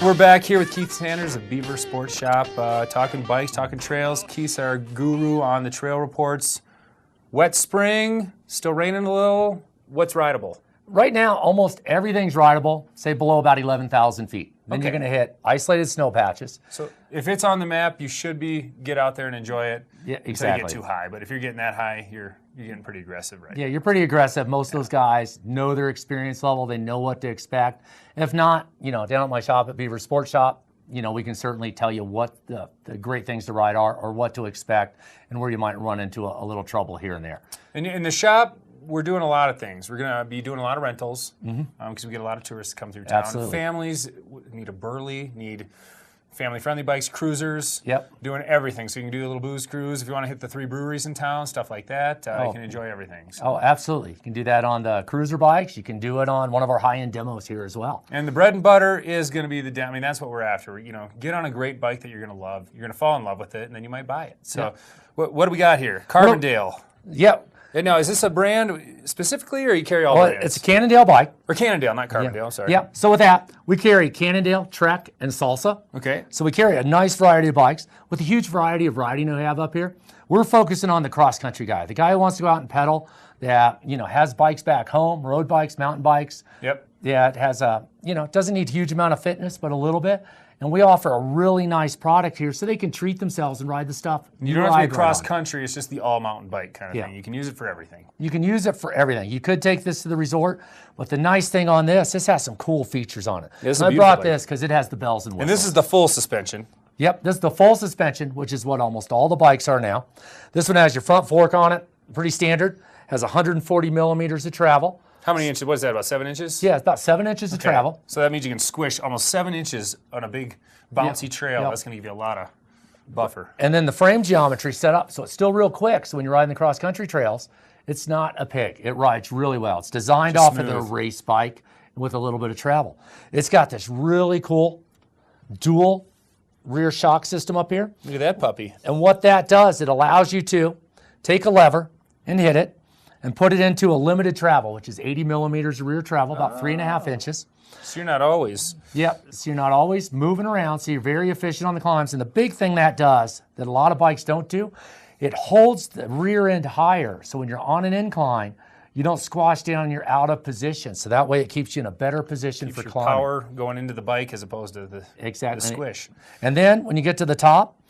We're back here with Keith Sanders of Beavers Sports Shop, talking bikes, talking trails. Keith's our guru on the trail reports. Wet spring, still raining a little. What's rideable? Right now, almost everything's rideable, say below about 11,000 feet. Then Okay. you're going to hit isolated snow patches. So if it's on the map, you should get out there and enjoy it. Yeah, Until exactly. you get too high. But if you're getting that high, you're getting pretty aggressive, right? Yeah, you're pretty aggressive. Most of those guys know their experience level. They know what to expect. If not, down at my shop at Beavers Sports Shop, we can certainly tell you what the great things to ride are or what to expect and where you might run into a little trouble here and there. And in the shop, we're doing a lot of things. We're going to be doing a lot of rentals because we get a lot of tourists come through town. Absolutely. Families need a burly, need family-friendly bikes, cruisers. Yep. Doing everything. So you can do a little booze cruise if you want to hit the 3 breweries in town, stuff like that. You can enjoy everything. So. Oh, absolutely. You can do that on the cruiser bikes. You can do it on one of our high-end demos here as well. And the bread and butter is going to be that's what we're after. Get on a great bike that you're going to love. You're going to fall in love with it, and then you might buy it. So what do we got here? Carbondale. Yep. And now, is this a brand specifically, or you carry all Well, brands? it's a Cannondale bike. Or Cannondale, not Carbondale, sorry. Yeah. So with that, we carry Cannondale, Trek, and Salsa. Okay. So we carry a nice variety of bikes with a huge variety of riding we have up here. We're focusing on the cross-country guy, the guy who wants to go out and pedal, that has bikes back home, road bikes, mountain bikes. Yep. Yeah, it has doesn't need a huge amount of fitness, but a little bit. And we offer a really nice product here so they can treat themselves and ride the stuff. You don't have to be cross-country. It's just the all-mountain bike kind of thing. You can use it for everything. You can use it for everything. You could take this to the resort, but the nice thing on this has some cool features on it. It's I brought this because it has the bells and whistles. And this is the full suspension. Yep, this is the full suspension, which is what almost all the bikes are now. This one has your front fork on it, pretty standard. Has 140 millimeters of travel. How many inches? What is that, about 7 inches? Yeah, it's about 7 inches of travel. So that means you can squish almost 7 inches on a big bouncy trail. Yep. That's going to give you a lot of buffer. And then the frame geometry set up, so it's still real quick. So when you're riding the cross-country trails, it's not a pig. It rides really well. It's designed Just off of the race bike with a little bit of travel. It's got this really cool dual rear shock system up here. Look at that puppy. And what that does, it allows you to take a lever and hit it and put it into a limited travel, which is 80 millimeters of rear travel, about 3.5 inches. So you're not always... Yep, so you're not always moving around, so you're very efficient on the climbs. And the big thing that does, that a lot of bikes don't do, it holds the rear end higher. So when you're on an incline, you don't squash down and you're out of position. So that way it keeps you in a better position for climbing. Power going into the bike as opposed to the squish. And then when you get to the top,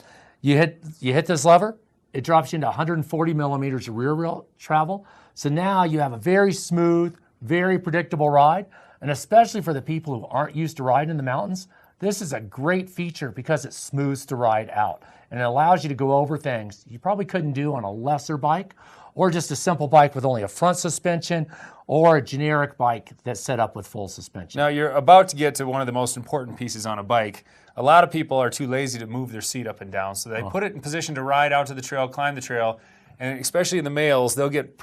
you hit this lever, it drops you into 140 millimeters of rear wheel travel. So now you have a very smooth, very predictable ride. And especially for the people who aren't used to riding in the mountains, this is a great feature because it smooths the ride out. And it allows you to go over things you probably couldn't do on a lesser bike or just a simple bike with only a front suspension or a generic bike that's set up with full suspension. Now you're about to get to one of the most important pieces on a bike. A lot of people are too lazy to move their seat up and down, so they put it in position to ride out to the trail, climb the trail, and especially in the males, they'll get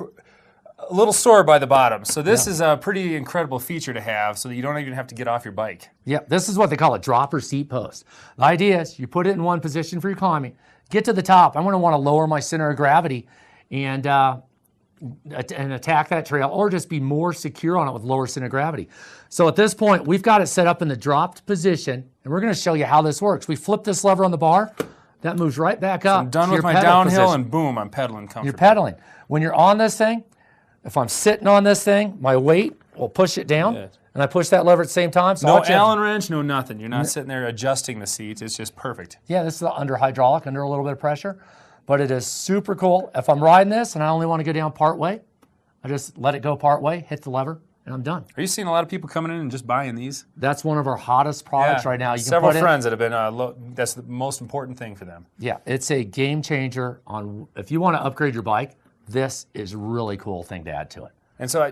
a little sore by the bottom. So this is a pretty incredible feature to have so that you don't even have to get off your bike. Yep, this is what they call a dropper seat post. The idea is you put it in one position for your climbing, get to the top. I'm going to want to lower my center of gravity and attack that trail or just be more secure on it with lower center of gravity. So at this point, we've got it set up in the dropped position, and we're going to show you how this works. We flip this lever on the bar, that moves right back up. I'm done with my downhill and boom, I'm pedaling comfortably. You're pedaling. When you're on this thing, if I'm sitting on this thing, my weight will push it down, and I push that lever at the same time. So no Allen wrench, no nothing. You're not sitting there adjusting the seat. It's just perfect. Yeah, this is under hydraulic, under a little bit of pressure, but it is super cool. If I'm riding this and I only want to go down part way, I just let it go part way, hit the lever, and I'm done. Are you seeing a lot of people coming in and just buying these? That's one of our hottest products right now. You can several put friends that have been, that's the most important thing for them. Yeah, it's a game changer on, if you want to upgrade your bike, this is a really cool thing to add to it. And so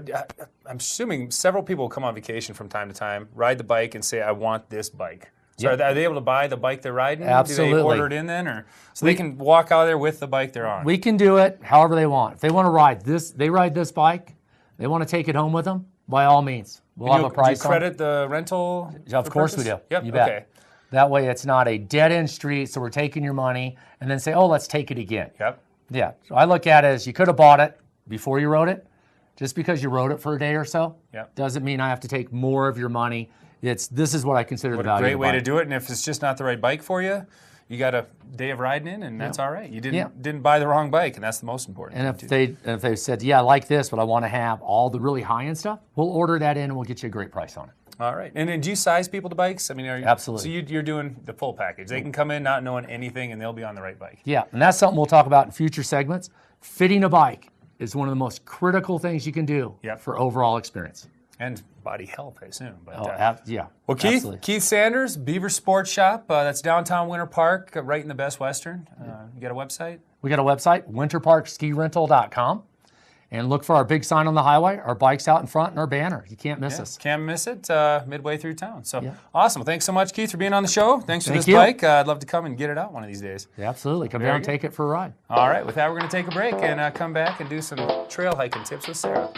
I'm assuming several people come on vacation from time to time, ride the bike and say, I want this bike. So are they able to buy the bike they're riding? Absolutely. Do they order it in then? Or so they can walk out there with the bike they're on? We can do it however they want. If they want to ride this, they ride this bike, they want to take it home with them, by all means. We'll have a price do you credit the rental? Of course we do. Yep, you bet. okay. That way it's not a dead-end street, so we're taking your money and then say, oh, let's take it again. Yep. Yeah, so I look at it as you could have bought it before you rode it. Just because you rode it for a day or so doesn't mean I have to take more of your money This is what I consider the What a value great of the way to bike. do it. And if it's just not the right bike for you, you got a day of riding in, and that's all right. You Yeah. didn't buy the wrong bike, and that's the most important. And thing, if they said, yeah, I like this, but I want to have all the really high-end stuff, we'll order that in and we'll get you a great price on it. All right. And then do you size people to bikes? I mean, are you, Absolutely. So you're doing the full package. They can come in not knowing anything, and they'll be on the right bike. Yeah, and that's something we'll talk about in future segments. Fitting a bike is one of the most critical things you can do for overall experience. And body health, I assume. But, Yeah. Well, Keith, absolutely. Keith Sanders, Beavers Sports Shop. That's downtown Winter Park, right in the Best Western. You got a website? We got a website, winterparkskirental.com. And look for our big sign on the highway, our bike's out in front, and our banner. You can't miss us. Can't miss it midway through town. So awesome. Well, thanks so much, Keith, for being on the show. Thanks for this bike. I'd love to come and get it out one of these days. Yeah, absolutely. Come down and take it for a ride. All right. With that, we're going to take a break and come back and do some trail hiking tips with Sarah.